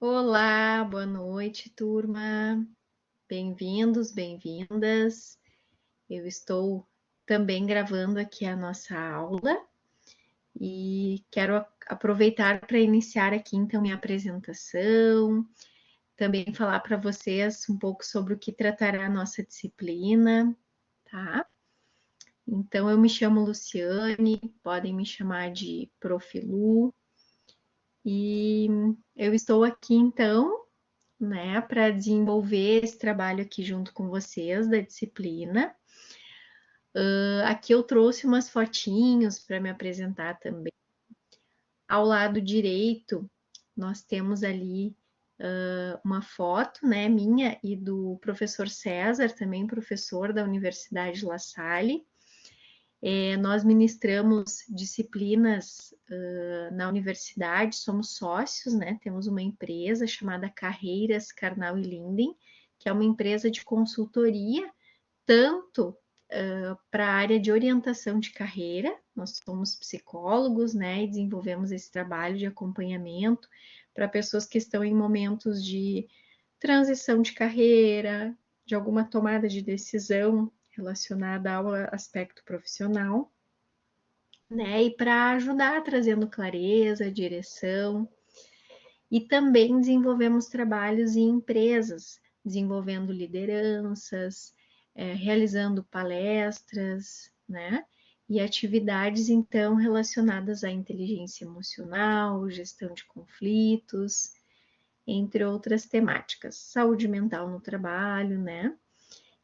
Olá, boa noite, turma. Bem-vindos, bem-vindas. Eu estou também gravando aqui a nossa aula e quero aproveitar para iniciar aqui então minha apresentação, também falar para vocês um pouco sobre o que tratará a nossa disciplina, tá? Então, eu me chamo Luciane, podem me chamar de Prof. Lu, e eu estou aqui então, né, para desenvolver esse trabalho aqui junto com vocês da disciplina. Aqui eu trouxe umas fotinhos para me apresentar também. Ao lado direito, nós temos ali uma foto, né, minha e do professor César, também professor da Universidade La Salle. Nós ministramos disciplinas na universidade, somos sócios, né? Temos uma empresa chamada Carreiras Karnal e Linden, que é uma empresa de consultoria, tanto para a área de orientação de carreira, nós somos psicólogos, né? E desenvolvemos esse trabalho de acompanhamento para pessoas que estão em momentos de transição de carreira, de alguma tomada de decisão relacionada ao aspecto profissional, né? E para ajudar trazendo clareza, direção. E também desenvolvemos trabalhos em empresas, desenvolvendo lideranças, realizando palestras, né? E atividades então relacionadas à inteligência emocional, gestão de conflitos, entre outras temáticas, saúde mental no trabalho, né?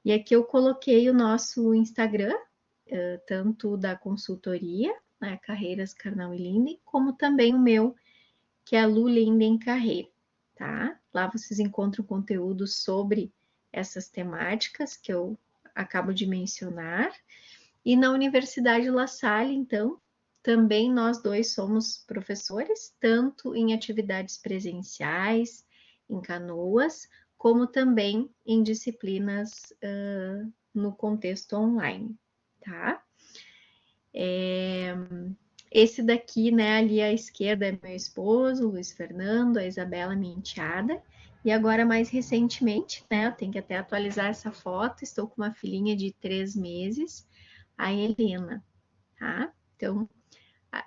E aqui eu coloquei o nosso Instagram, tanto da consultoria, né, Carreiras Karnal e Linden, como também o meu, que é a Lu Linden Carreira, tá? Lá vocês encontram conteúdo sobre essas temáticas que eu acabo de mencionar. E na Universidade La Salle, então, também nós dois somos professores, tanto em atividades presenciais, em Canoas, como também em disciplinas no contexto online, tá? Esse daqui, né, ali à esquerda é meu esposo, Luiz Fernando, a Isabela, minha enteada. E agora, mais recentemente, né, eu tenho que até atualizar essa foto, estou com uma filhinha de 3 meses, a Helena, tá? Então,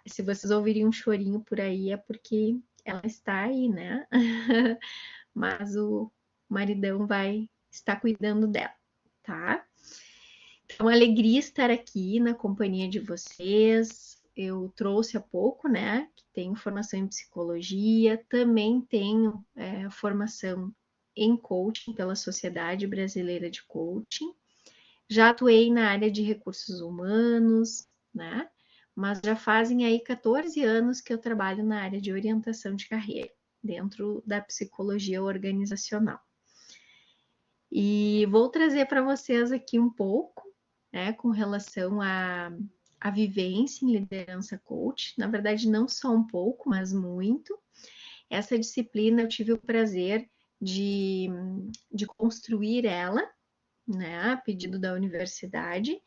se vocês ouvirem um chorinho por aí, é porque ela está aí, né? Mas o maridão vai estar cuidando dela, tá? É uma alegria estar aqui na companhia de vocês. Eu trouxe há pouco, né, que tenho formação em psicologia, também tenho formação em coaching pela Sociedade Brasileira de Coaching. Já atuei na área de recursos humanos, né? Mas já fazem aí 14 anos que eu trabalho na área de orientação de carreira, dentro da psicologia organizacional. E vou trazer para vocês aqui um pouco, né, com relação à vivência em liderança coach. Na verdade, não só um pouco, mas muito. Essa disciplina eu tive o prazer de construir ela, né, a pedido da universidade,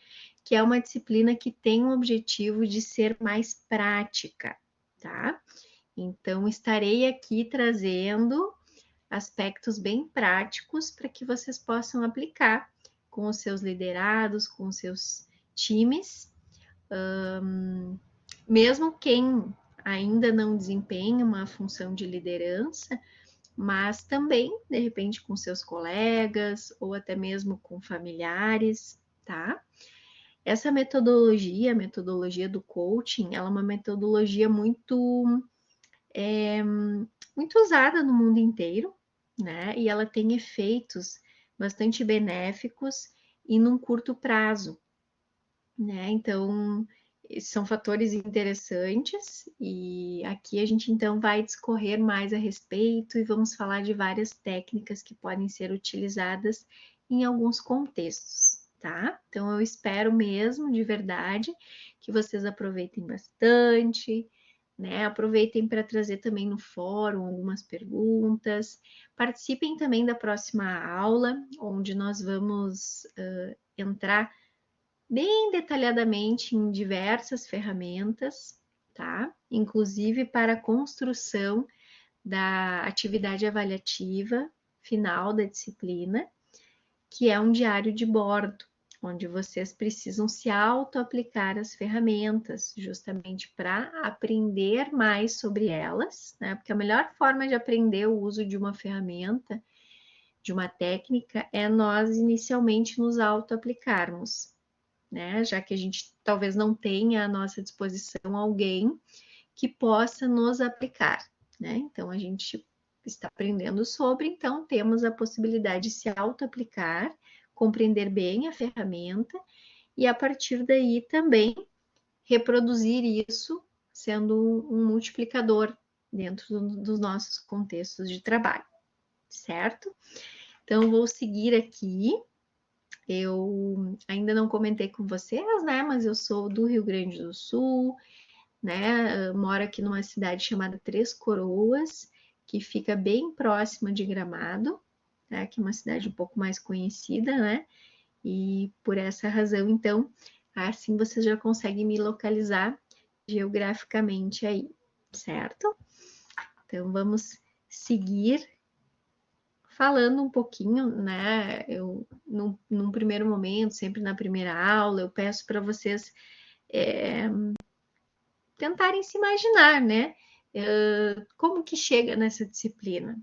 que é uma disciplina que tem o objetivo de ser mais prática, tá? Então, estarei aqui trazendo aspectos bem práticos para que vocês possam aplicar com os seus liderados, com os seus times, mesmo quem ainda não desempenha uma função de liderança, mas também, de repente, com seus colegas ou até mesmo com familiares, tá? Essa metodologia, a metodologia do coaching, ela é uma metodologia muito usada no mundo inteiro, né? E ela tem efeitos bastante benéficos e num curto prazo, né? Então, são fatores interessantes e aqui a gente então vai discorrer mais a respeito e vamos falar de várias técnicas que podem ser utilizadas em alguns contextos, tá? Então, eu espero mesmo, de verdade, que vocês aproveitem bastante, né? Aproveitem para trazer também no fórum algumas perguntas. Participem também da próxima aula, onde nós vamos entrar bem detalhadamente em diversas ferramentas, tá? Inclusive para a construção da atividade avaliativa final da disciplina, que é um diário de bordo, onde vocês precisam se auto-aplicar as ferramentas, justamente para aprender mais sobre elas, né? Porque a melhor forma de aprender o uso de uma ferramenta, de uma técnica, é nós inicialmente nos auto-aplicarmos, né? Já que a gente talvez não tenha à nossa disposição alguém que possa nos aplicar, né? Então a gente está aprendendo sobre, então temos a possibilidade de se auto-aplicar, compreender bem a ferramenta e a partir daí também reproduzir isso sendo um multiplicador dentro dos nossos contextos de trabalho, certo? Então vou seguir aqui. Eu ainda não comentei com vocês, né? Mas eu sou do Rio Grande do Sul, né? Moro aqui numa cidade chamada Três Coroas, que fica bem próxima de Gramado, né? Que é uma cidade um pouco mais conhecida, né? E por essa razão, então, assim vocês já conseguem me localizar geograficamente aí, certo? Então vamos seguir falando um pouquinho, né? Eu, num primeiro momento, sempre na primeira aula, eu peço para vocês tentarem se imaginar, né? Como que chega nessa disciplina?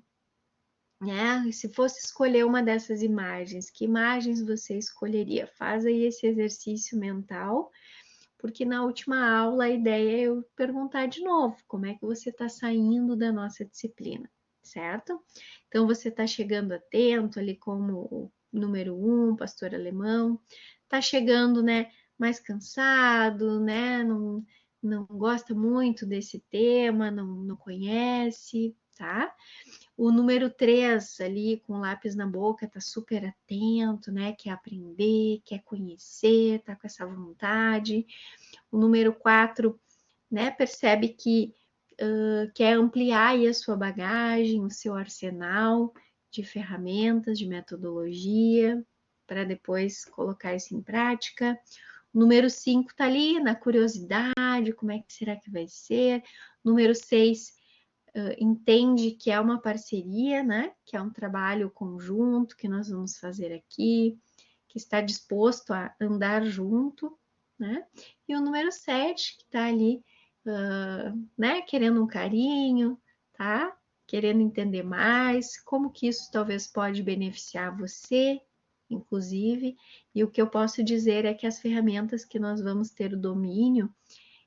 Né? Se fosse escolher uma dessas imagens, que imagens você escolheria? Faz aí esse exercício mental, porque na última aula a ideia é eu perguntar de novo como é que você está saindo da nossa disciplina, certo? Então você está chegando atento ali como o número 1, pastor alemão, está chegando, né, mais cansado, né, não gosta muito desse tema, não conhece, tá? O número 3 ali com o lápis na boca tá super atento, né? Quer aprender, quer conhecer, tá com essa vontade. O número 4, né, percebe que quer ampliar aí a sua bagagem, o seu arsenal de ferramentas, de metodologia, para depois colocar isso em prática. O número 5 tá ali na curiosidade, como é que será que vai ser? Número 6 entende que é uma parceria, né? Que é um trabalho conjunto que nós vamos fazer aqui, que está disposto a andar junto, né? E o número 7, que está ali, né? Querendo um carinho, tá? Querendo entender mais, como que isso talvez pode beneficiar você, inclusive. E o que eu posso dizer é que as ferramentas que nós vamos ter o domínio,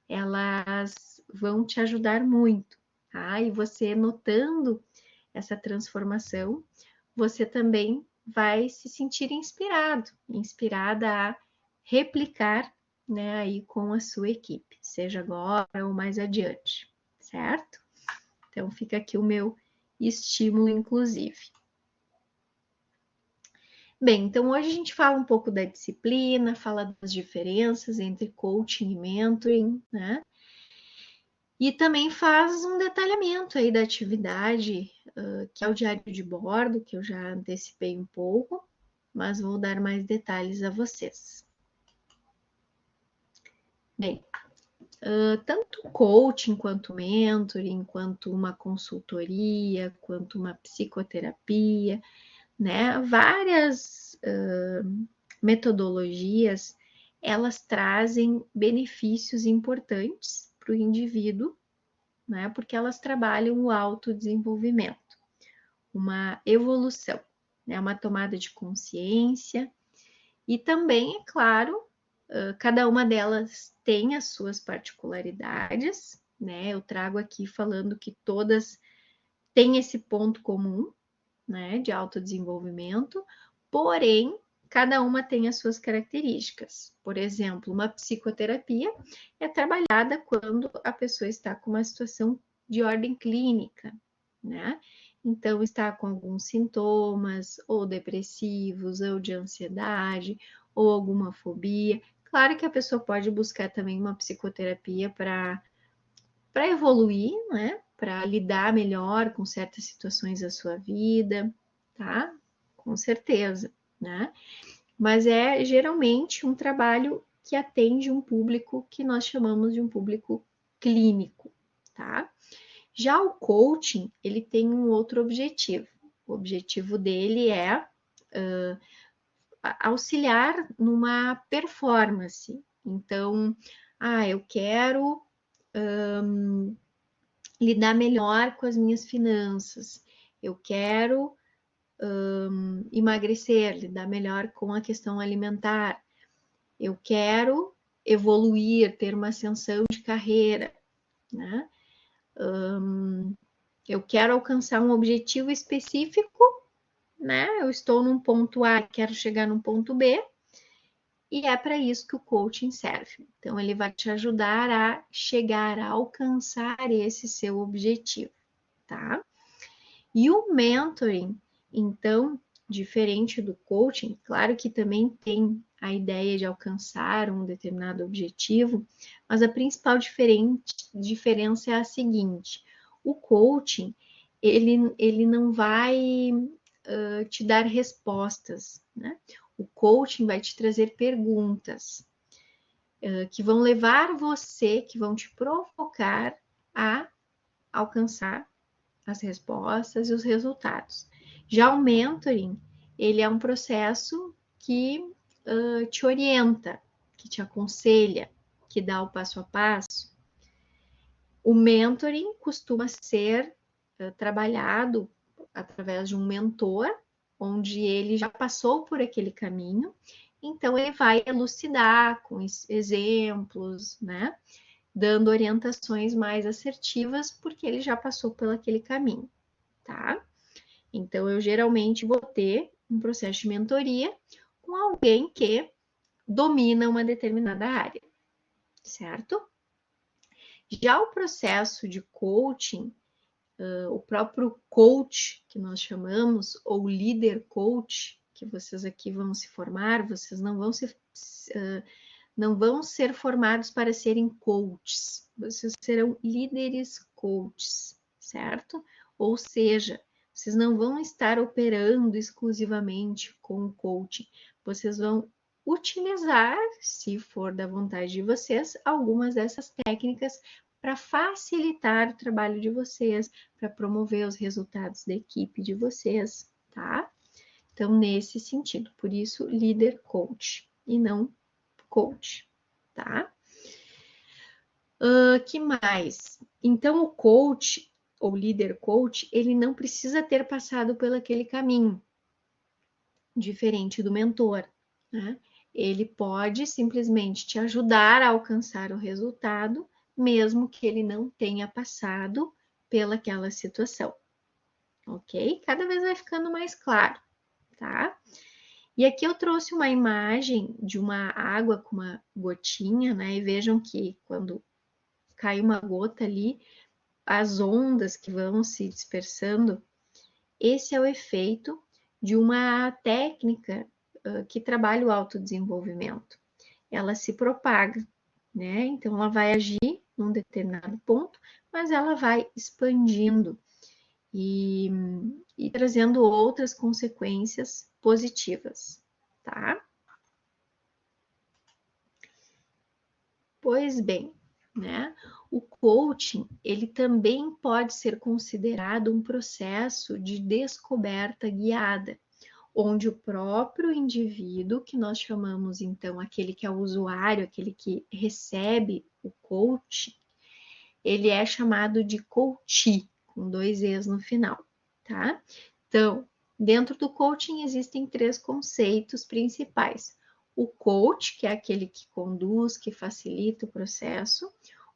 elas vão te ajudar muito, tá? E você notando essa transformação, você também vai se sentir inspirada a replicar, né, aí com a sua equipe, seja agora ou mais adiante, certo? Então fica aqui o meu estímulo, inclusive. Bem, então hoje a gente fala um pouco da disciplina, fala das diferenças entre coaching e mentoring, né? E também faz um detalhamento aí da atividade, que é o diário de bordo, que eu já antecipei um pouco, mas vou dar mais detalhes a vocês. Bem, tanto coaching quanto mentoring, quanto uma consultoria, quanto uma psicoterapia, né? Várias metodologias, elas trazem benefícios importantes para o indivíduo, né? Porque elas trabalham o autodesenvolvimento, uma evolução, né? Uma tomada de consciência e também, é claro, cada uma delas tem as suas particularidades, né? Eu trago aqui falando que todas têm esse ponto comum, né? De autodesenvolvimento, porém, cada uma tem as suas características. Por exemplo, uma psicoterapia é trabalhada quando a pessoa está com uma situação de ordem clínica, né? Então, está com alguns sintomas, ou depressivos, ou de ansiedade, ou alguma fobia. Claro que a pessoa pode buscar também uma psicoterapia para evoluir, né? Para lidar melhor com certas situações da sua vida, tá? Com certeza, né? Mas é geralmente um trabalho que atende um público que nós chamamos de um público clínico, tá? Já o coaching, ele tem um outro objetivo. O objetivo dele é auxiliar numa performance. Então, eu quero lidar melhor com as minhas finanças, eu quero emagrecer, lidar melhor com a questão alimentar, eu quero evoluir, ter uma ascensão de carreira, né? Eu quero alcançar um objetivo específico, né? Eu estou num ponto A, quero chegar num ponto B, e é para isso que o coaching serve. Então, ele vai te ajudar a chegar, a alcançar esse seu objetivo, tá? E o mentoring, então, diferente do coaching, claro que também tem a ideia de alcançar um determinado objetivo, mas a principal diferença é a seguinte: o coaching, ele não vai te dar respostas, né? O coaching vai te trazer perguntas que vão levar você, que vão te provocar a alcançar as respostas e os resultados. Já o mentoring, ele é um processo que te orienta, que te aconselha, que dá o passo a passo. O mentoring costuma ser trabalhado através de um mentor, onde ele já passou por aquele caminho, então ele vai elucidar com exemplos, né? Dando orientações mais assertivas, porque ele já passou por aquele caminho, tá? Então, eu geralmente vou ter um processo de mentoria com alguém que domina uma determinada área, certo? Já o processo de coaching, o próprio coach, que nós chamamos, ou líder coach, que vocês aqui vão se formar, vocês não vão ser formados para serem coaches, vocês serão líderes coaches, certo? Ou seja, vocês não vão estar operando exclusivamente com o coaching, vocês vão utilizar, se for da vontade de vocês, algumas dessas técnicas para facilitar o trabalho de vocês, para promover os resultados da equipe de vocês, tá? Então, nesse sentido, por isso, líder coach e não coach, tá? Que mais? Então, o coach ou líder coach, ele não precisa ter passado por aquele caminho, diferente do mentor, né? Ele pode simplesmente te ajudar a alcançar o resultado, mesmo que ele não tenha passado pelaquela situação, ok? Cada vez vai ficando mais claro, tá? E aqui eu trouxe uma imagem de uma água com uma gotinha, né? E vejam que quando cai uma gota ali, as ondas que vão se dispersando, esse é o efeito de uma técnica que trabalha o autodesenvolvimento. Ela se propaga, né? Então ela vai agir num determinado ponto, mas ela vai expandindo e trazendo outras consequências positivas, tá? Pois bem, né? O coaching, ele também pode ser considerado um processo de descoberta guiada, onde o próprio indivíduo, que nós chamamos então aquele que é o usuário, aquele que recebe o coaching, ele é chamado de coachee, com 2 e's no final, tá? Então, dentro do coaching existem 3 conceitos principais. O coach, que é aquele que conduz, que facilita o processo,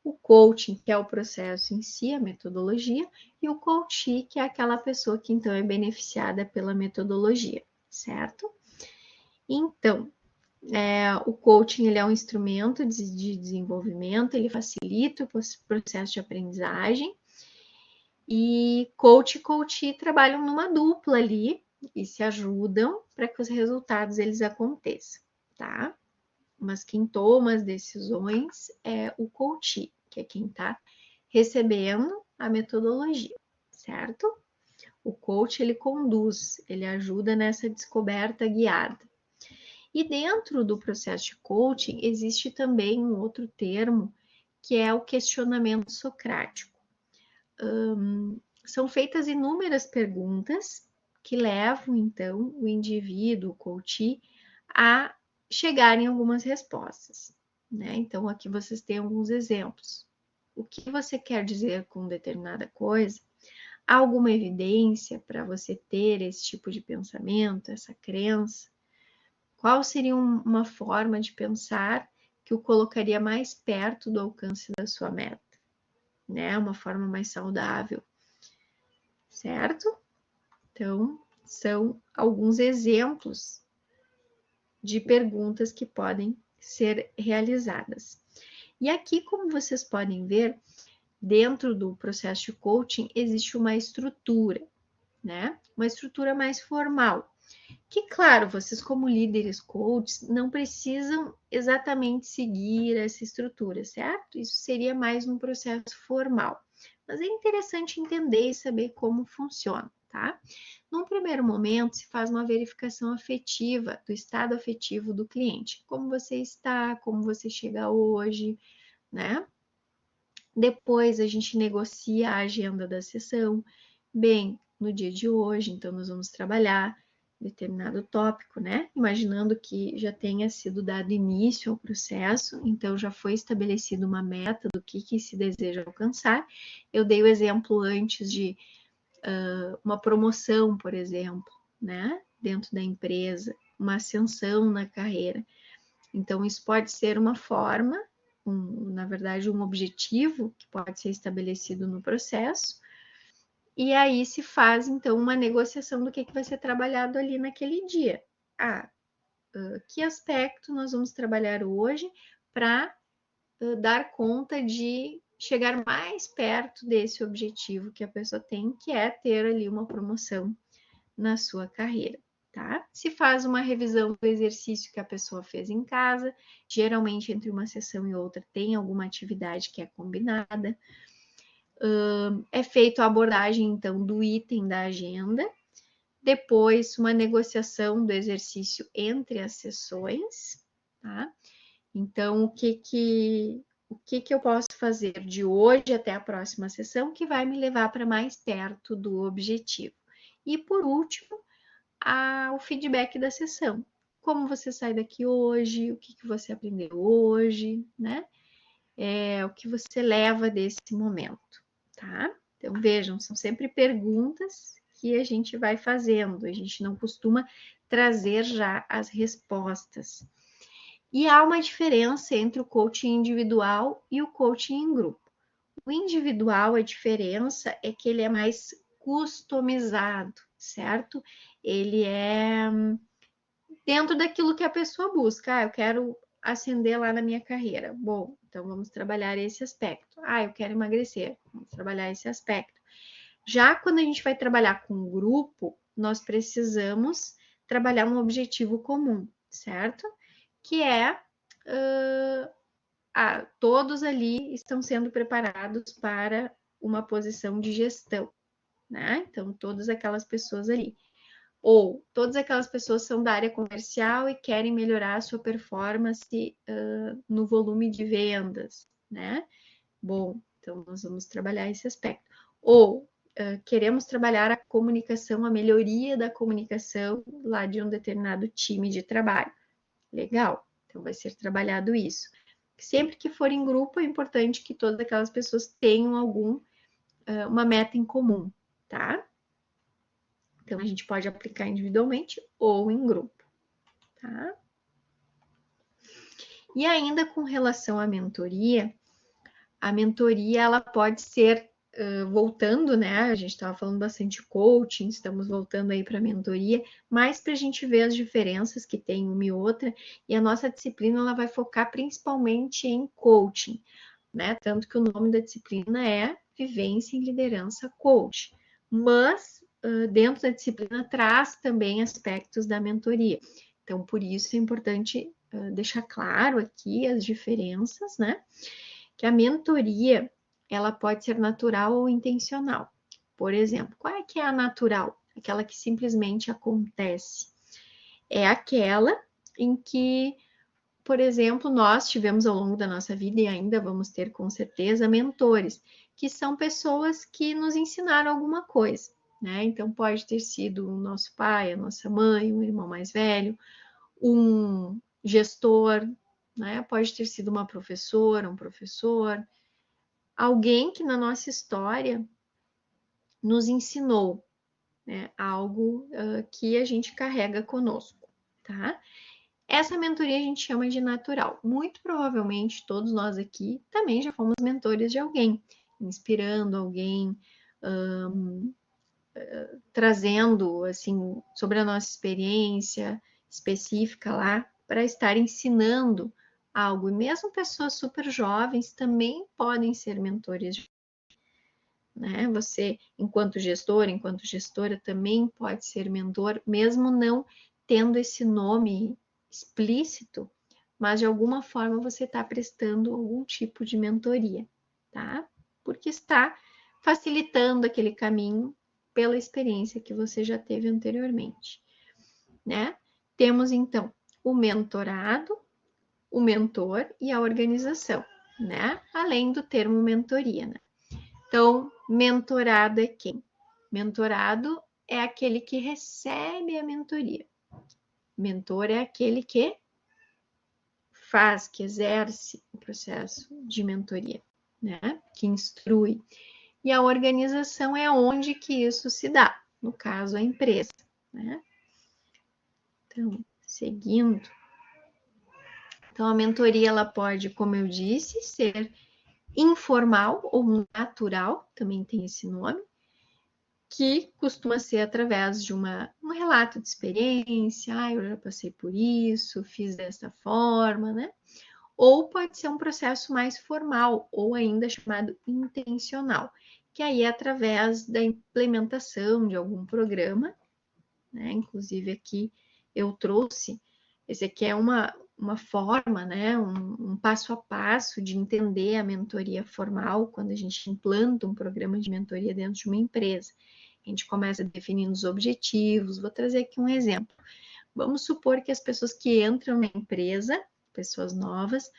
o coaching, que é o processo em si, a metodologia, e o coachee, que é aquela pessoa que então é beneficiada pela metodologia, certo? Então, o coaching ele é um instrumento de desenvolvimento, ele facilita o processo de aprendizagem, e coach e coachee trabalham numa dupla ali e se ajudam para que os resultados eles aconteçam, tá? Mas quem toma as decisões é o coachee, que é quem está recebendo a metodologia, certo? O coach ele conduz, ele ajuda nessa descoberta guiada. E dentro do processo de coaching existe também um outro termo que é o questionamento socrático. são feitas inúmeras perguntas que levam, então, o indivíduo, o coach, a chegar em algumas respostas, né? Então, aqui vocês têm alguns exemplos. O que você quer dizer com determinada coisa? Há alguma evidência para você ter esse tipo de pensamento, essa crença? Qual seria uma forma de pensar que o colocaria mais perto do alcance da sua meta, né? Uma forma mais saudável, certo? Então, são alguns exemplos de perguntas que podem ser realizadas. E aqui, como vocês podem ver, dentro do processo de coaching existe uma estrutura, né? Uma estrutura mais formal. Que, claro, vocês como líderes coaches não precisam exatamente seguir essa estrutura, certo? Isso seria mais um processo formal. Mas é interessante entender e saber como funciona, tá? Num primeiro momento, se faz uma verificação afetiva, do estado afetivo do cliente. Como você está, como você chega hoje, né? Depois a gente negocia a agenda da sessão. Bem, no dia de hoje, então nós vamos trabalhar determinado tópico, né? Imaginando que já tenha sido dado início ao processo, então já foi estabelecida uma meta do que se deseja alcançar. Eu dei o exemplo antes de uma promoção, por exemplo, né? Dentro da empresa, uma ascensão na carreira. Então, isso pode ser uma forma, na verdade, um objetivo que pode ser estabelecido no processo. E aí se faz, então, uma negociação do que vai ser trabalhado ali naquele dia. Que aspecto nós vamos trabalhar hoje para dar conta de chegar mais perto desse objetivo que a pessoa tem, que é ter ali uma promoção na sua carreira, tá? Se faz uma revisão do exercício que a pessoa fez em casa, geralmente entre uma sessão e outra tem alguma atividade que é combinada. É feita a abordagem, então, do item da agenda, depois uma negociação do exercício entre as sessões, tá? Então, o que eu posso fazer de hoje até a próxima sessão que vai me levar para mais perto do objetivo? E por último, o feedback da sessão. Como você sai daqui hoje, o que você aprendeu hoje, né? O que você leva desse momento, tá? Então, vejam, são sempre perguntas que a gente vai fazendo, a gente não costuma trazer já as respostas. E há uma diferença entre o coaching individual e o coaching em grupo. O individual, a diferença é que ele é mais customizado, certo? Ele é dentro daquilo que a pessoa busca. Eu quero ascender lá na minha carreira. Bom, então vamos trabalhar esse aspecto. Eu quero emagrecer. Vamos trabalhar esse aspecto. Já quando a gente vai trabalhar com um grupo, nós precisamos trabalhar um objetivo comum, certo? Que é todos ali estão sendo preparados para uma posição de gestão, né? Então, todas aquelas pessoas ali. Ou todas aquelas pessoas são da área comercial e querem melhorar a sua performance no volume de vendas, né? Bom, então nós vamos trabalhar esse aspecto. Ou queremos trabalhar a comunicação, a melhoria da comunicação lá de um determinado time de trabalho. Legal, então vai ser trabalhado isso. Sempre que for em grupo, é importante que todas aquelas pessoas tenham uma meta em comum, tá? Então, a gente pode aplicar individualmente ou em grupo, tá? E ainda com relação à mentoria, a mentoria ela pode ser, voltando, né? A gente estava falando bastante de coaching, estamos voltando aí para a mentoria, mas para a gente ver as diferenças que tem uma e outra, e a nossa disciplina ela vai focar principalmente em coaching, né? Tanto que o nome da disciplina é Vivência em Liderança Coach. Mas dentro da disciplina traz também aspectos da mentoria. Então, por isso é importante deixar claro aqui as diferenças, né? Que a mentoria ela pode ser natural ou intencional. Por exemplo, qual é que é a natural? Aquela que simplesmente acontece. É aquela em que, por exemplo, nós tivemos ao longo da nossa vida e ainda vamos ter com certeza mentores que são pessoas que nos ensinaram alguma coisa, né? Então, pode ter sido o nosso pai, a nossa mãe, um irmão mais velho, um gestor, né? Pode ter sido uma professora, um professor, alguém que na nossa história nos ensinou, né, algo que a gente carrega conosco, tá? Essa mentoria a gente chama de natural. Muito provavelmente todos nós aqui também já fomos mentores de alguém, inspirando alguém, trazendo assim sobre a nossa experiência específica lá para estar ensinando algo. E mesmo pessoas super jovens também podem ser mentores, né? Você, enquanto gestor, enquanto gestora, também pode ser mentor, mesmo não tendo esse nome explícito, mas de alguma forma você está prestando algum tipo de mentoria, tá? Porque está facilitando aquele caminho pela experiência que você já teve anteriormente, né? Temos então o mentorado, o mentor e a organização, né? Além do termo mentoria, né? Então, mentorado é quem? Mentorado é aquele que recebe a mentoria. Mentor é aquele que faz, que exerce o processo de mentoria, né? Que instrui. E a organização é onde que isso se dá, no caso, a empresa, né? Então, seguindo. Então, a mentoria, ela pode, como eu disse, ser informal ou natural, também tem esse nome, que costuma ser através de um relato de experiência, eu já passei por isso, fiz dessa forma, né? Ou pode ser um processo mais formal, ou ainda chamado intencional, que aí é através da implementação de algum programa, né? Inclusive aqui eu trouxe, esse aqui é uma forma, né? Um passo a passo de entender a mentoria formal, quando a gente implanta um programa de mentoria dentro de uma empresa. A gente começa definindo os objetivos. Vou trazer aqui um exemplo. Vamos supor que as pessoas que entram na empresa, pessoas novas,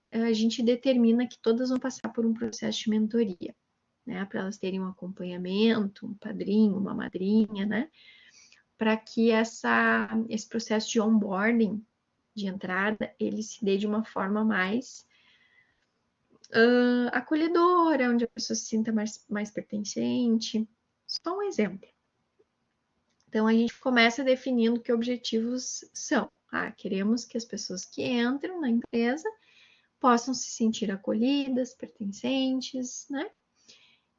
a gente determina que todas vão passar por um processo de mentoria, né? Para elas terem um acompanhamento, um padrinho, uma madrinha, né? Para que esse processo de onboarding, de entrada, ele se dê de uma forma mais acolhedora, onde a pessoa se sinta mais pertencente. Só um exemplo. Então, a gente começa definindo que objetivos são. Queremos que as pessoas que entram na empresa possam se sentir acolhidas, pertencentes, né?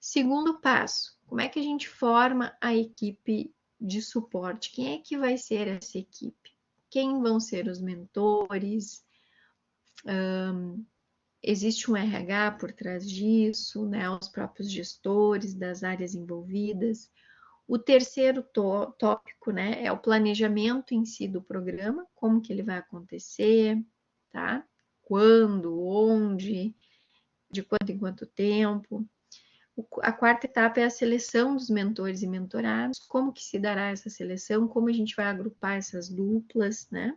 Segundo passo, como é que a gente forma a equipe de suporte? Quem é que vai ser essa equipe? Quem vão ser os mentores? Existe um RH por trás disso, né? Os próprios gestores das áreas envolvidas. O terceiro tópico, né, é o planejamento em si do programa, como que ele vai acontecer, tá? Quando, onde, de quanto em quanto tempo. A quarta etapa é a seleção dos mentores e mentorados, como que se dará essa seleção, como a gente vai agrupar essas duplas, né?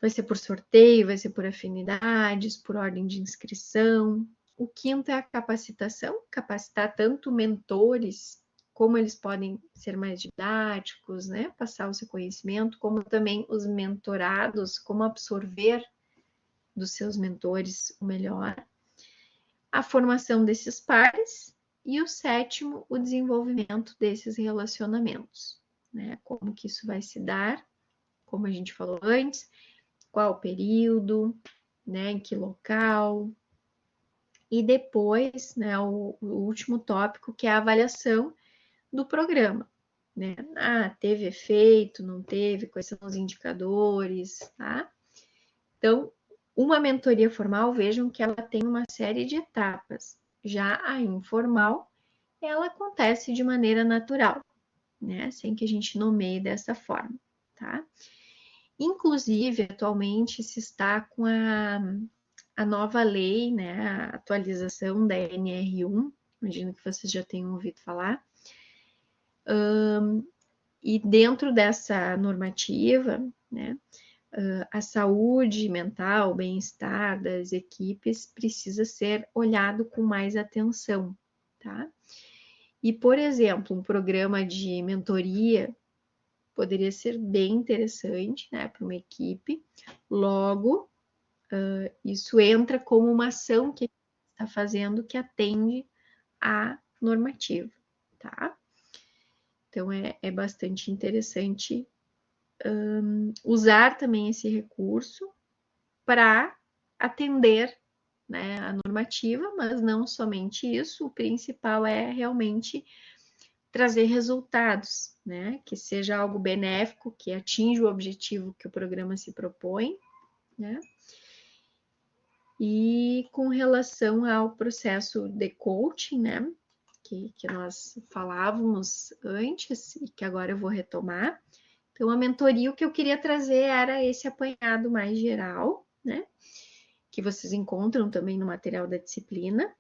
Vai ser por sorteio, vai ser por afinidades, por ordem de inscrição. O quinto é a capacitação, capacitar tanto mentores, como eles podem ser mais didáticos, né? Passar o seu conhecimento, como também os mentorados, como absorver dos seus mentores o melhor. A formação desses pares. E o sétimo, o desenvolvimento desses relacionamentos, né? Como que isso vai se dar, como a gente falou antes, qual período, né? Em que local. E depois, né, o último tópico, que é a avaliação do programa, né? Teve efeito, não teve, quais são os indicadores, tá? Então, uma mentoria formal, vejam que ela tem uma série de etapas. Já a informal, ela acontece de maneira natural, né? Sem que a gente nomeie dessa forma, tá? Inclusive, atualmente se está com a nova lei, né? A atualização da NR1, imagino que vocês já tenham ouvido falar. E dentro dessa normativa, né? a saúde mental, o bem-estar das equipes precisa ser olhado com mais atenção, tá? E, por exemplo, um programa de mentoria poderia ser bem interessante, né, para uma equipe. Logo, isso entra como uma ação que a gente está fazendo que atende à normativa, tá? Então, é bastante interessante usar também esse recurso para atender, né, a normativa, mas não somente isso, o principal é realmente trazer resultados, né, que seja algo benéfico, que atinja o objetivo que o programa se propõe, né? E com relação ao processo de coaching, né, que nós falávamos antes e que agora eu vou retomar. Então, a mentoria, o que eu queria trazer era esse apanhado mais geral, né, que vocês encontram também no material da disciplina.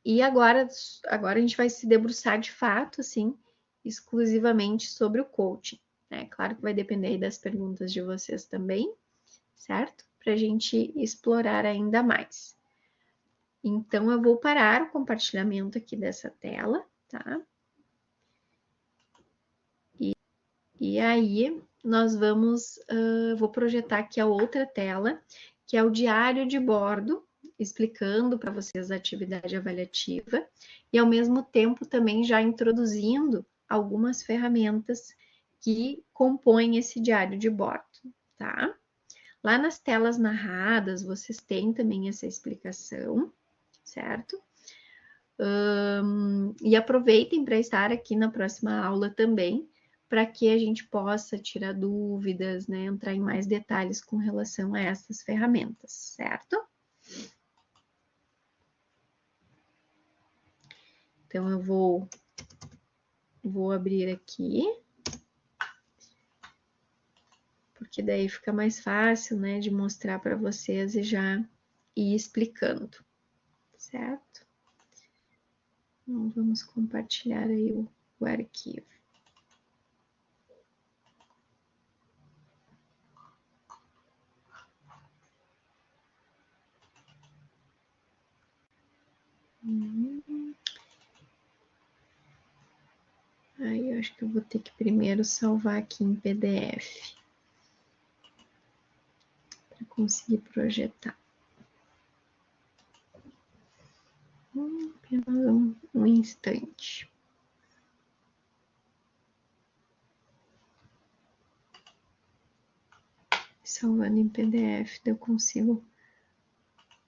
E agora a gente vai se debruçar de fato, assim, exclusivamente sobre o coaching, né? Claro que vai depender aí das perguntas de vocês também, certo? Para a gente explorar ainda mais. Então, eu vou parar o compartilhamento aqui dessa tela, tá? E aí, nós vamos, vou projetar aqui a outra tela, que é o diário de bordo, explicando para vocês a atividade avaliativa e, ao mesmo tempo, também já introduzindo algumas ferramentas que compõem esse diário de bordo, tá? Lá nas telas narradas, vocês têm também essa explicação, certo? E aproveitem para estar aqui na próxima aula também, para que a gente possa tirar dúvidas, né, entrar em mais detalhes com relação a essas ferramentas, certo? Então, eu vou abrir aqui, porque daí fica mais fácil, né, de mostrar para vocês e já ir explicando, certo? Então, vamos compartilhar aí o arquivo. Aí eu acho que eu vou ter que primeiro salvar aqui em PDF para conseguir projetar. Apenas um instante. Salvando em PDF, eu consigo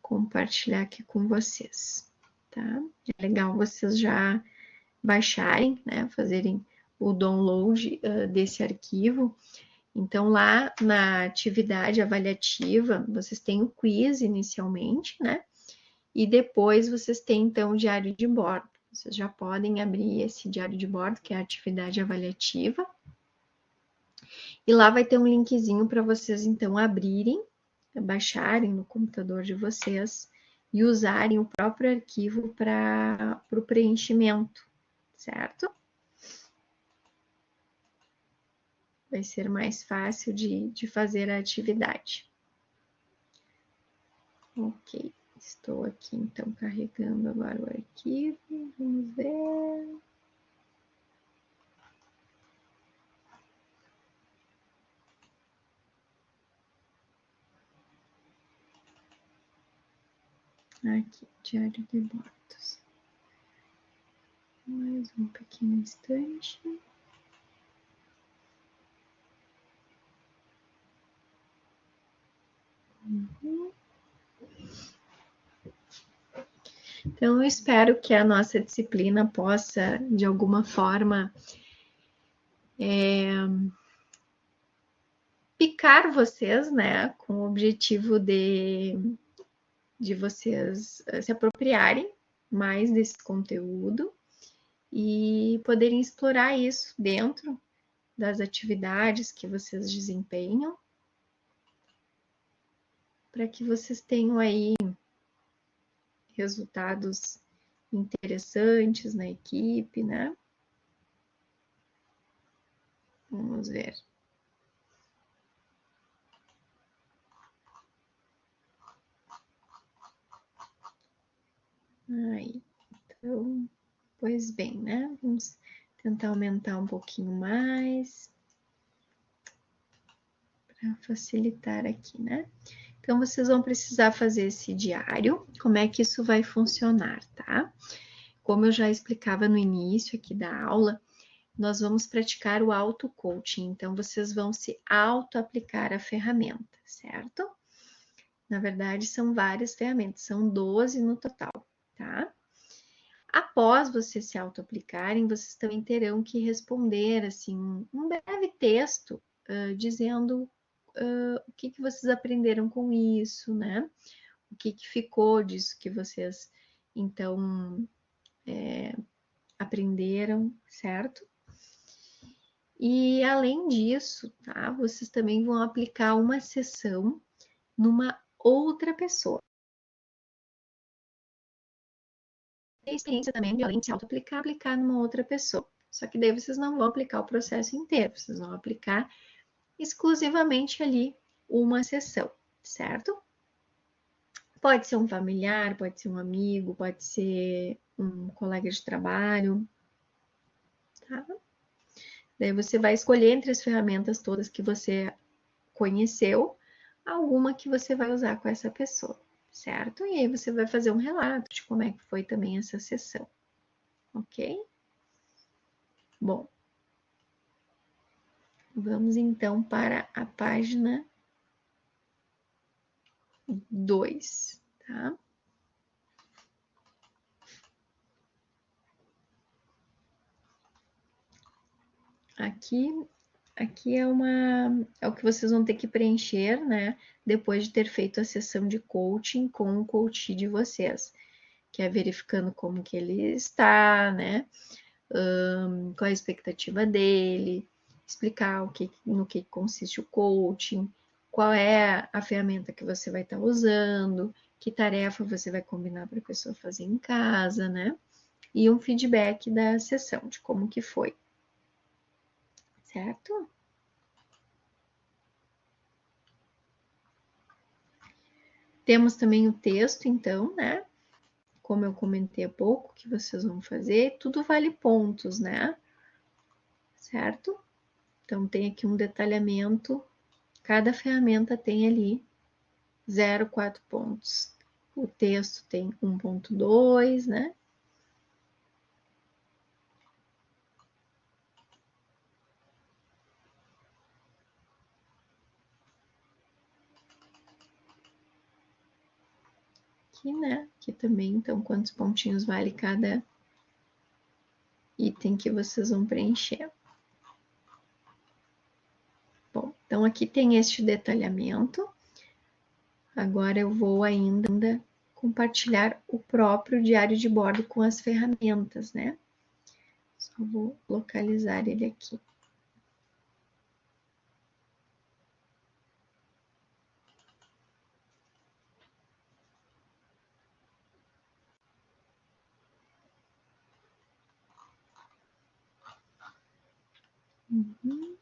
compartilhar aqui com vocês, tá? É legal vocês já baixarem, né? Fazerem o download desse arquivo. Então, lá na atividade avaliativa, vocês têm o quiz inicialmente, né? E depois vocês têm, então, o diário de bordo. Vocês já podem abrir esse diário de bordo, que é a atividade avaliativa. E lá vai ter um linkzinho para vocês, então, abrirem, baixarem no computador de vocês e usarem o próprio arquivo para o preenchimento, certo? Vai ser mais fácil de fazer a atividade. Ok, estou aqui, então, carregando agora o arquivo. Vamos ver. Aqui, diário de bordos. Mais um pequeno instante. Então, eu espero que a nossa disciplina possa, de alguma forma, picar vocês, né, com o objetivo de vocês se apropriarem mais desse conteúdo e poderem explorar isso dentro das atividades que vocês desempenham, para que vocês tenham aí resultados interessantes na equipe, né? Vamos ver. Aí, então, pois bem, né? Vamos tentar aumentar um pouquinho mais para facilitar aqui, né? Então, vocês vão precisar fazer esse diário. Como é que isso vai funcionar, tá? Como eu já explicava no início aqui da aula, nós vamos praticar o auto-coaching. Então, vocês vão se auto-aplicar a ferramenta, certo? Na verdade, são várias ferramentas, são 12 no total, tá? Após vocês se auto-aplicarem, vocês também terão que responder, assim, um breve texto dizendo o que vocês aprenderam com isso, né? O que ficou disso que vocês, então, aprenderam, certo? E além disso, tá? Vocês também vão aplicar uma sessão numa outra pessoa. Tem experiência também de, além de se auto-aplicar, aplicar numa outra pessoa. Só que daí vocês não vão aplicar o processo inteiro, vocês vão aplicar exclusivamente ali uma sessão, certo? Pode ser um familiar, pode ser um amigo, pode ser um colega de trabalho, tá? Daí você vai escolher entre as ferramentas todas que você conheceu, alguma que você vai usar com essa pessoa, certo? E aí você vai fazer um relato de como é que foi também essa sessão, ok? Bom, vamos então para a página 2, tá? Aqui é o que vocês vão ter que preencher, né? Depois de ter feito a sessão de coaching com o coach de vocês, que é verificando como que ele está, né? Qual a expectativa dele, explicar no que consiste o coaching, qual é a ferramenta que você vai estar usando, que tarefa você vai combinar para a pessoa fazer em casa, né? E um feedback da sessão, de como que foi, certo? Temos também o texto, então, né? Como eu comentei há pouco, que vocês vão fazer, tudo vale pontos, né? Certo? Então, tem aqui um detalhamento, cada ferramenta tem ali 0,4 pontos. O texto tem 1,2, né? Aqui, né? Aqui também, então, quantos pontinhos vale cada item que vocês vão preencher. Bom, então aqui tem este detalhamento. Agora eu vou ainda compartilhar o próprio diário de bordo com as ferramentas, né? Só vou localizar ele aqui. Uhum.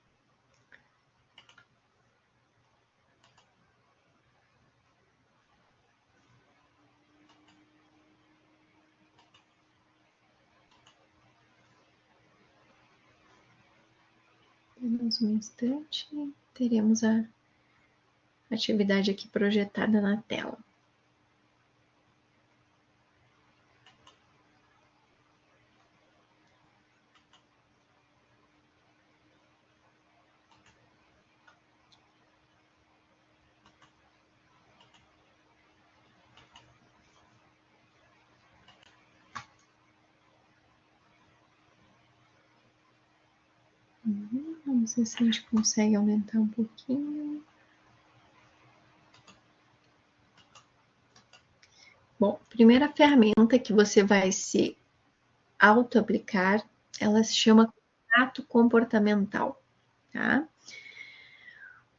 Apenas um instante, teremos a atividade aqui projetada na tela. Vamos ver se a gente consegue aumentar um pouquinho. Bom, a primeira ferramenta que você vai se auto-aplicar, ela se chama contrato comportamental, tá?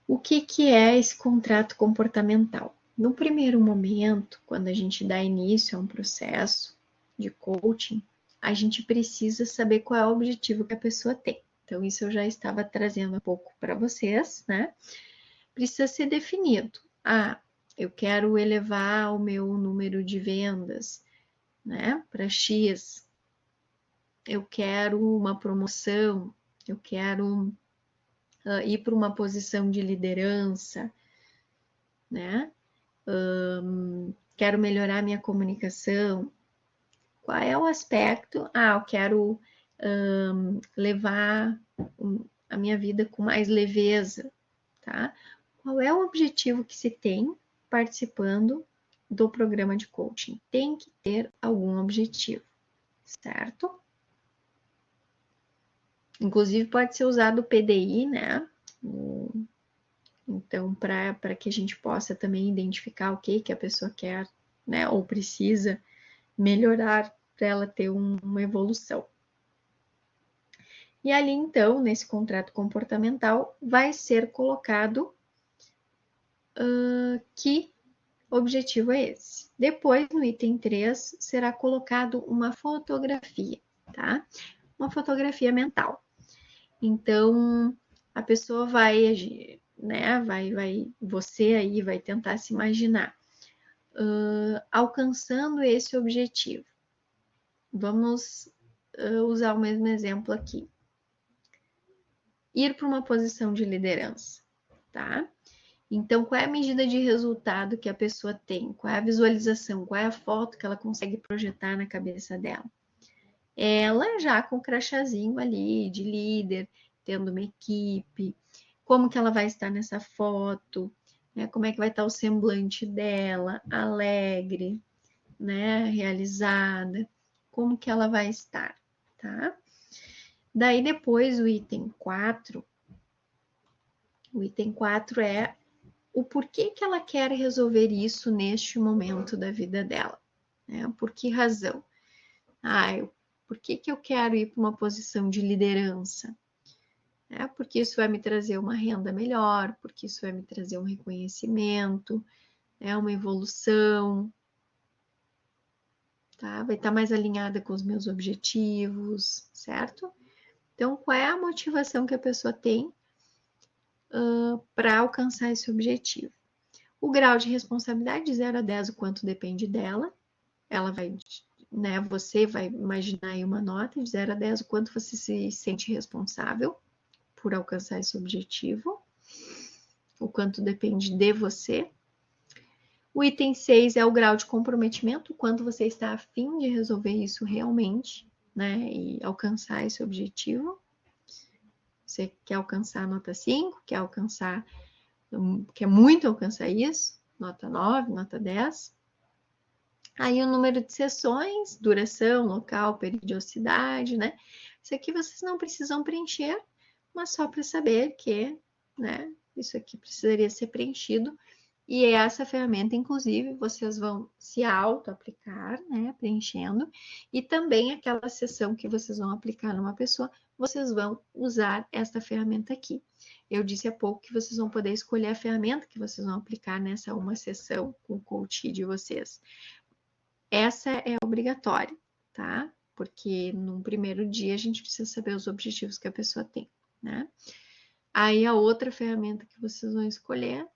O que é esse contrato comportamental? No primeiro momento, quando a gente dá início a um processo de coaching, a gente precisa saber qual é o objetivo que a pessoa tem. Então, isso eu já estava trazendo um pouco para vocês, né? Precisa ser definido. Ah, eu quero elevar o meu número de vendas, né? Para X, eu quero uma promoção, eu quero ir para uma posição de liderança, né? Quero melhorar minha comunicação. Qual é o aspecto? Eu quero levar a minha vida com mais leveza, tá? Qual é o objetivo que se tem participando do programa de coaching? Tem que ter algum objetivo, certo? Inclusive pode ser usado o PDI, né? Então, para que a gente possa também identificar o que a pessoa quer, né? Ou precisa melhorar para ela ter uma evolução. E ali, então, nesse contrato comportamental, vai ser colocado que objetivo é esse. Depois, no item 3, será colocado uma fotografia, tá? Uma fotografia mental. Então, a pessoa vai agir, né? Você aí vai tentar se imaginar alcançando esse objetivo. Vamos usar o mesmo exemplo aqui. Ir para uma posição de liderança, tá? Então, qual é a medida de resultado que a pessoa tem? Qual é a visualização? Qual é a foto que ela consegue projetar na cabeça dela? Ela já com o crachazinho ali de líder, tendo uma equipe, como que ela vai estar nessa foto, né? Como é que vai estar o semblante dela, alegre, né? Realizada, como que ela vai estar, tá? Daí depois o item 4 é o porquê que ela quer resolver isso neste momento da vida dela, né? Por que razão? Por que eu quero ir para uma posição de liderança? Porque isso vai me trazer uma renda melhor, porque isso vai me trazer um reconhecimento, uma evolução, tá? Vai estar mais alinhada com os meus objetivos, certo? Então, qual é a motivação que a pessoa tem para alcançar esse objetivo? O grau de responsabilidade de 0 a 10, o quanto depende dela. Ela vai, né? Você vai imaginar aí uma nota de 0 a 10, o quanto você se sente responsável por alcançar esse objetivo, o quanto depende de você. O item 6 é o grau de comprometimento, o quanto você está a fim de resolver isso realmente, né? E alcançar esse objetivo. Você quer alcançar a nota 5, quer muito alcançar isso, nota 9, nota 10. Aí o número de sessões, duração, local, periodicidade, né? Isso aqui vocês não precisam preencher, mas só para saber que, né, isso aqui precisaria ser preenchido. E essa ferramenta, inclusive, vocês vão se auto-aplicar, né, preenchendo. E também aquela sessão que vocês vão aplicar numa pessoa, vocês vão usar esta ferramenta aqui. Eu disse há pouco que vocês vão poder escolher a ferramenta que vocês vão aplicar nessa uma sessão com o coach de vocês. Essa é obrigatória, tá? Porque num primeiro dia a gente precisa saber os objetivos que a pessoa tem, né? Aí a outra ferramenta que vocês vão escolher,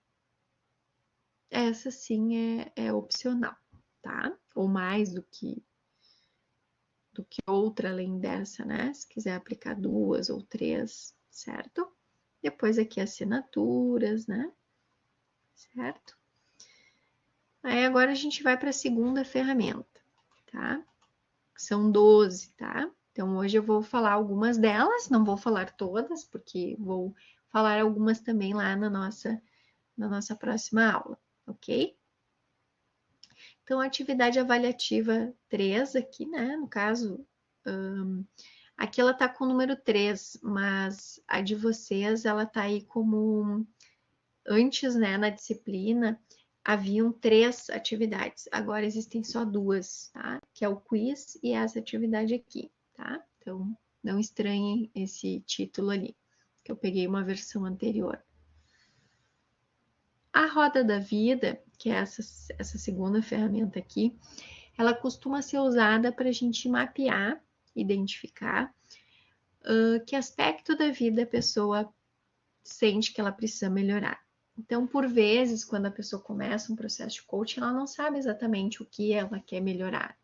essa sim é opcional, tá? Ou mais do que outra além dessa, né? Se quiser aplicar 2 ou 3, certo? Depois aqui assinaturas, né? Certo? Aí agora a gente vai para a segunda ferramenta, tá? São 12, tá? Então hoje eu vou falar algumas delas, não vou falar todas, porque vou falar algumas também lá na nossa próxima aula, ok? Então, a atividade avaliativa 3 aqui, né? No caso, aqui ela tá com o número 3, mas a de vocês, ela tá aí como antes, né, na disciplina, haviam 3 atividades, agora existem só 2, tá? Que é o quiz e essa atividade aqui, tá? Então, não estranhem esse título ali, que eu peguei uma versão anterior. A roda da vida, que é essa segunda ferramenta aqui, ela costuma ser usada para a gente mapear, identificar que aspecto da vida a pessoa sente que ela precisa melhorar. Então, por vezes, quando a pessoa começa um processo de coaching, ela não sabe exatamente o que ela quer melhorar,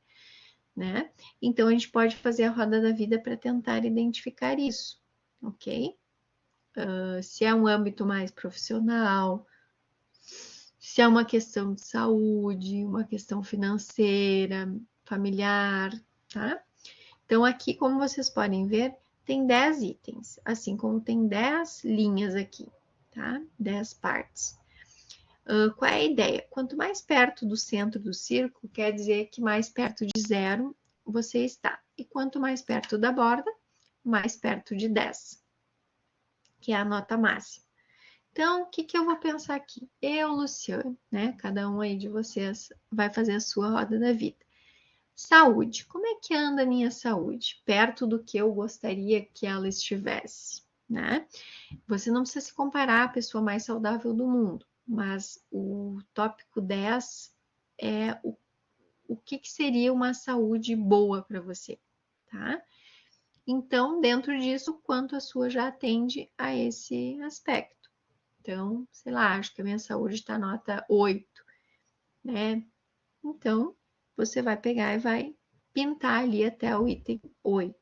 né? Então, a gente pode fazer a roda da vida para tentar identificar isso, ok? Se é um âmbito mais profissional, se é uma questão de saúde, uma questão financeira, familiar, tá? Então, aqui, como vocês podem ver, tem 10 itens, assim como tem 10 linhas aqui, tá? 10 partes. Qual é a ideia? Quanto mais perto do centro do círculo, quer dizer que mais perto de zero você está. E quanto mais perto da borda, mais perto de 10, que é a nota máxima. Então, o que eu vou pensar aqui? Eu, Luciane, né? Cada um aí de vocês vai fazer a sua roda da vida. Saúde. Como é que anda a minha saúde? Perto do que eu gostaria que ela estivesse, né? Você não precisa se comparar à pessoa mais saudável do mundo, mas o tópico 10 é o que seria uma saúde boa para você, tá? Então, dentro disso, quanto a sua já atende a esse aspecto. Então, sei lá, acho que a minha saúde está nota 8, né? Então, você vai pegar e vai pintar ali até o item 8.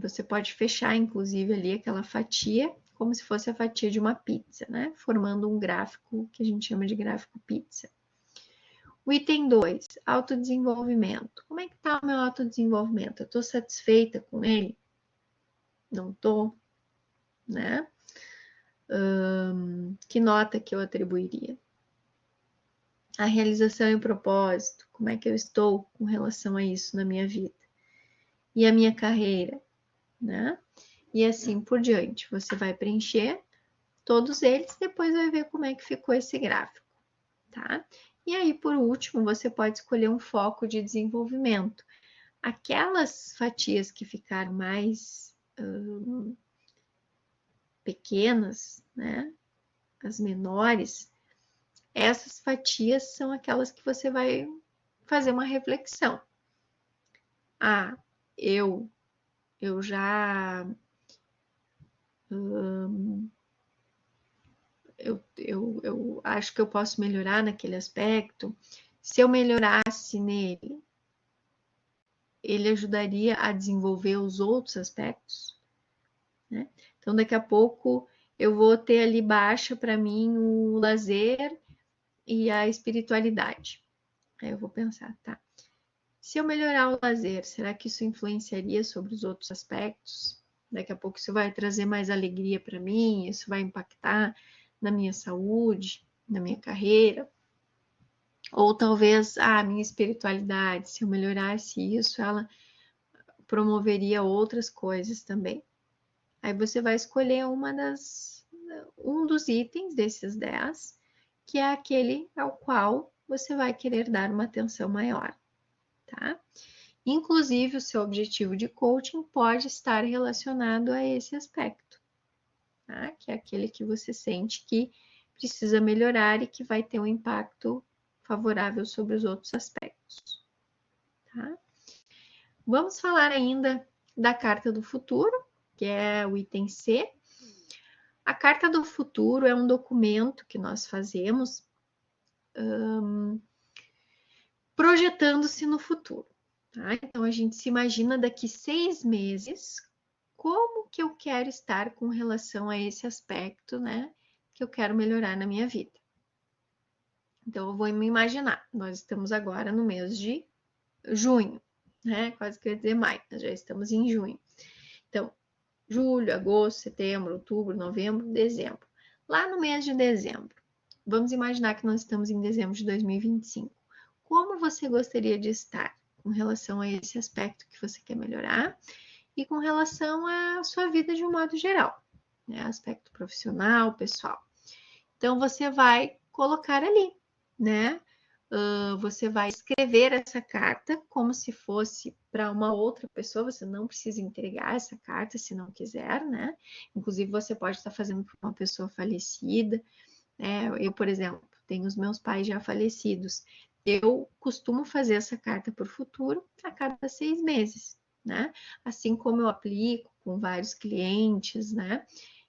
Você pode fechar, inclusive, ali aquela fatia, como se fosse a fatia de uma pizza, né? Formando um gráfico que a gente chama de gráfico pizza. O item 2, autodesenvolvimento. Como é que tá o meu autodesenvolvimento? Eu tô satisfeita com ele? Não tô, né? Que nota que eu atribuiria? A realização e o propósito. Como é que eu estou com relação a isso na minha vida? E a minha carreira, né? E assim por diante. Você vai preencher todos eles, depois vai ver como é que ficou esse gráfico, tá? E aí, por último, você pode escolher um foco de desenvolvimento. Aquelas fatias que ficaram mais pequenas, né? As menores, essas fatias são aquelas que você vai fazer uma reflexão. Ah, eu já eu acho que eu posso melhorar naquele aspecto. Se eu melhorasse nele, ele ajudaria a desenvolver os outros aspectos, né? Então, daqui a pouco eu vou ter ali baixa para mim o lazer e a espiritualidade. Aí eu vou pensar, tá? Se eu melhorar o lazer, será que isso influenciaria sobre os outros aspectos? Daqui a pouco isso vai trazer mais alegria para mim, isso vai impactar na minha saúde, na minha carreira. Ou talvez a minha espiritualidade, se eu melhorasse isso, ela promoveria outras coisas também. Aí você vai escolher um dos itens desses 10, que é aquele ao qual você vai querer dar uma atenção maior, tá? Inclusive, o seu objetivo de coaching pode estar relacionado a esse aspecto, tá? Que é aquele que você sente que precisa melhorar e que vai ter um impacto favorável sobre os outros aspectos, tá? Vamos falar ainda da carta do futuro, que é o item C. A carta do futuro é um documento que nós fazemos projetando-se no futuro. Tá? Então, a gente se imagina daqui 6 meses como que eu quero estar com relação a esse aspecto, né? Que eu quero melhorar na minha vida. Então, eu vou me imaginar. Nós estamos agora no mês de junho, né? Quase que eu ia dizer maio, nós já estamos em junho. Então, julho, agosto, setembro, outubro, novembro, dezembro. Lá no mês de dezembro, vamos imaginar que nós estamos em dezembro de 2025. Como você gostaria de estar com relação a esse aspecto que você quer melhorar e com relação à sua vida de um modo geral, né? Aspecto profissional, pessoal. Então, você vai colocar ali, né? Você vai escrever essa carta como se fosse para uma outra pessoa. Você não precisa entregar essa carta se não quiser, né? Inclusive, você pode estar fazendo para uma pessoa falecida, né? Eu, por exemplo, tenho os meus pais já falecidos. Eu costumo fazer essa carta para o futuro a cada 6 meses, né? Assim como eu aplico com vários clientes, né?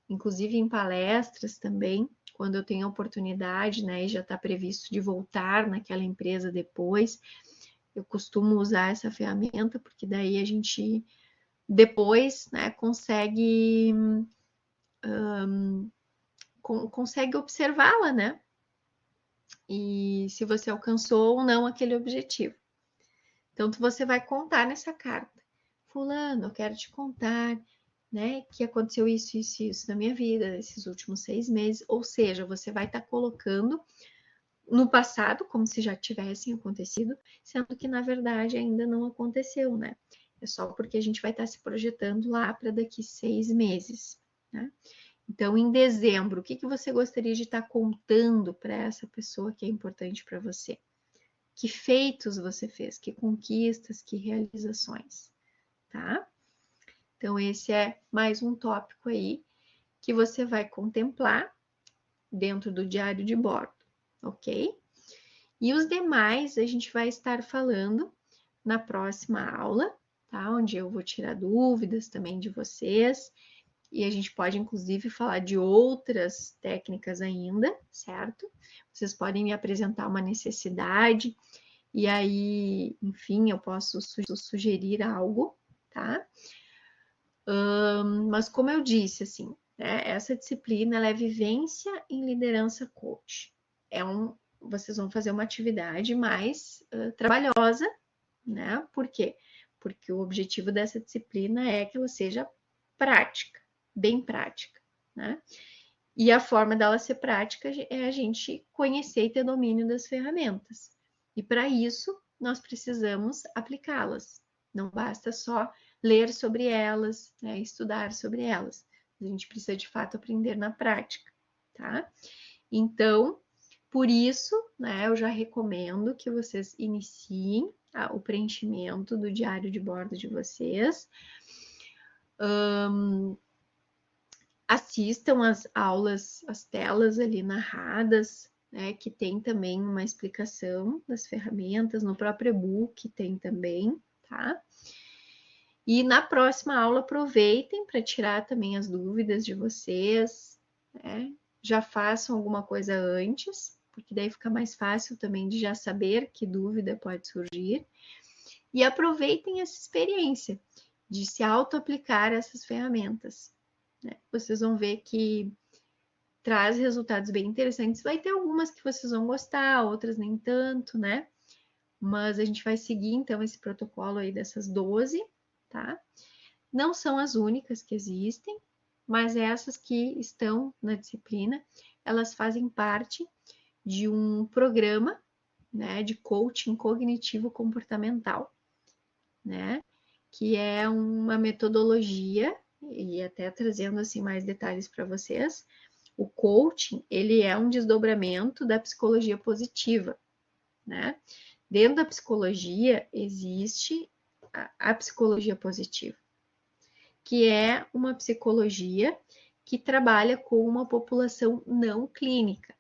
Inclusive em palestras também, quando eu tenho a oportunidade, né, e já está previsto de voltar naquela empresa depois, Eu costumo usar essa ferramenta, porque daí a gente depois, né, consegue observá-la, né? E se você alcançou ou não aquele objetivo. Então, você vai contar nessa carta. Fulano, eu quero te contar, né, que aconteceu isso, isso, isso na minha vida, nesses últimos 6 meses. Ou seja, você vai estar colocando no passado, como se já tivessem acontecido, sendo que, na verdade, ainda não aconteceu, né? É só porque a gente vai estar se projetando lá para daqui 6 meses, né? Então, em dezembro, o que você gostaria de estar contando para essa pessoa que é importante para você? Que feitos você fez? Que conquistas? Que realizações? Tá? Então, esse é mais um tópico aí que você vai contemplar dentro do diário de bordo, ok? E os demais a gente vai estar falando na próxima aula, tá? Onde eu vou tirar dúvidas também de vocês. E a gente pode, inclusive, falar de outras técnicas ainda, certo? Vocês podem me apresentar uma necessidade e aí, enfim, eu posso sugerir algo, tá? Mas como eu disse, assim, né, essa disciplina ela é vivência em liderança coach. Vocês vão fazer uma atividade mais trabalhosa, né? Por quê? Porque o objetivo dessa disciplina é que ela seja prática, bem prática, né? E a forma dela ser prática é a gente conhecer e ter domínio das ferramentas. E para isso, nós precisamos aplicá-las. Não basta só ler sobre elas, né, estudar sobre elas. A gente precisa de fato aprender na prática, tá? Então, por isso, né, eu já recomendo que vocês iniciem o preenchimento do diário de bordo de vocês. Assistam as aulas, as telas ali narradas, né, que tem também uma explicação das ferramentas, no próprio e-book tem também, tá? E na próxima aula aproveitem para tirar também as dúvidas de vocês, né? Já façam alguma coisa antes, porque daí fica mais fácil também de já saber que dúvida pode surgir. E aproveitem essa experiência de se auto-aplicar essas ferramentas, né? Vocês vão ver que traz resultados bem interessantes. Vai ter algumas que vocês vão gostar, outras nem tanto, né? Mas a gente vai seguir então esse protocolo aí dessas 12, tá? Não são as únicas que existem, mas essas que estão na disciplina, elas fazem parte de um programa, né, de coaching cognitivo comportamental, né? Que é uma metodologia, e até trazendo assim mais detalhes para vocês, o coaching, ele é um desdobramento da psicologia positiva, né? Dentro da psicologia existe a psicologia positiva, que é uma psicologia que trabalha com uma população não clínica,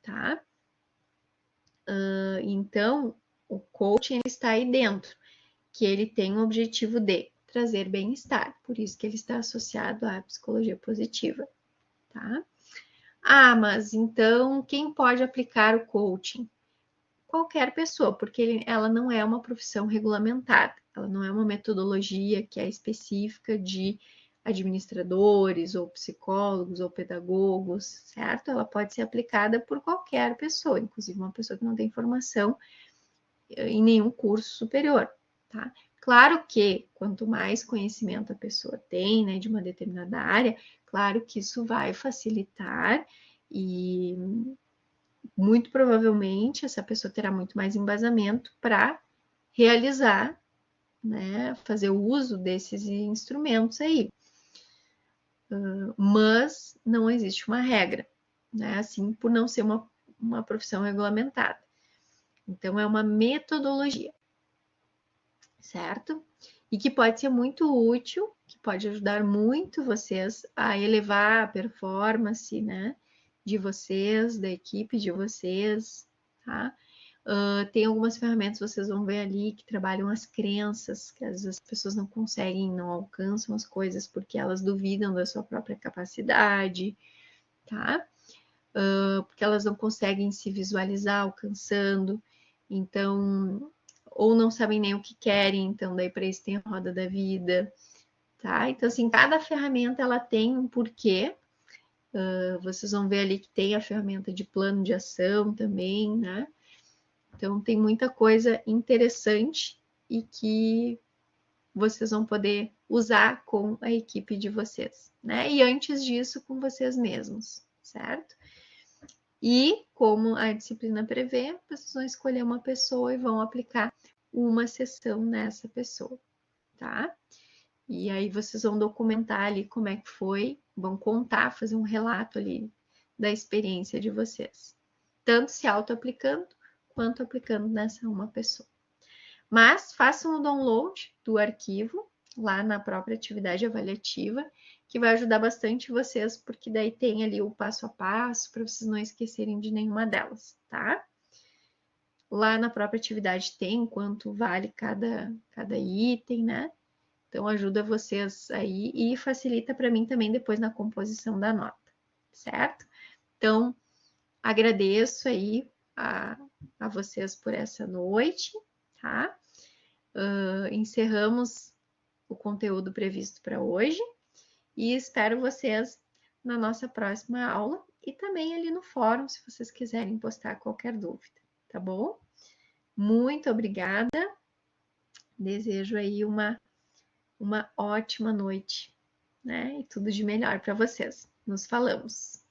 tá? Então, o coaching está aí dentro, que ele tem o objetivo de trazer bem-estar, por isso que ele está associado à psicologia positiva, tá? Ah, mas então quem pode aplicar o coaching? Qualquer pessoa, porque ela não é uma profissão regulamentada, ela não é uma metodologia que é específica de administradores ou psicólogos ou pedagogos, certo? Ela pode ser aplicada por qualquer pessoa, inclusive uma pessoa que não tem formação em nenhum curso superior, tá? Claro que quanto mais conhecimento a pessoa tem, né, de uma determinada área, claro que isso vai facilitar e muito provavelmente essa pessoa terá muito mais embasamento para realizar, né, fazer o uso desses instrumentos aí. Mas não existe uma regra, né, assim, por não ser uma profissão regulamentada. Então, é uma metodologia, certo? E que pode ser muito útil, que pode ajudar muito vocês a elevar a performance, né, de vocês, da equipe de vocês, tá? Tem algumas ferramentas, vocês vão ver ali, que trabalham as crenças, que às vezes as pessoas não conseguem, não alcançam as coisas porque elas duvidam da sua própria capacidade, tá? Porque elas não conseguem se visualizar alcançando. Então, ou não sabem nem o que querem, então daí para isso tem a roda da vida, tá? Então, assim, cada ferramenta ela tem um porquê. Vocês vão ver ali que tem a ferramenta de plano de ação também, né? Então, tem muita coisa interessante e que vocês vão poder usar com a equipe de vocês, né? E antes disso, com vocês mesmos, certo? E como a disciplina prevê, vocês vão escolher uma pessoa e vão aplicar uma sessão nessa pessoa, tá? E aí vocês vão documentar ali como é que foi, vão contar, fazer um relato ali da experiência de vocês, tanto se auto-aplicando quanto aplicando nessa uma pessoa. Mas façam o download do arquivo lá na própria atividade avaliativa, que vai ajudar bastante vocês, porque daí tem ali o passo a passo para vocês não esquecerem de nenhuma delas, tá? Lá na própria atividade tem quanto vale cada item, né? Então ajuda vocês aí e facilita para mim também depois na composição da nota, certo? Então agradeço aí a vocês por essa noite, tá? Encerramos o conteúdo previsto para hoje e espero vocês na nossa próxima aula e também ali no fórum, se vocês quiserem postar qualquer dúvida, tá bom? Muito obrigada, desejo aí uma ótima noite, né? E tudo de melhor para vocês. Nos falamos.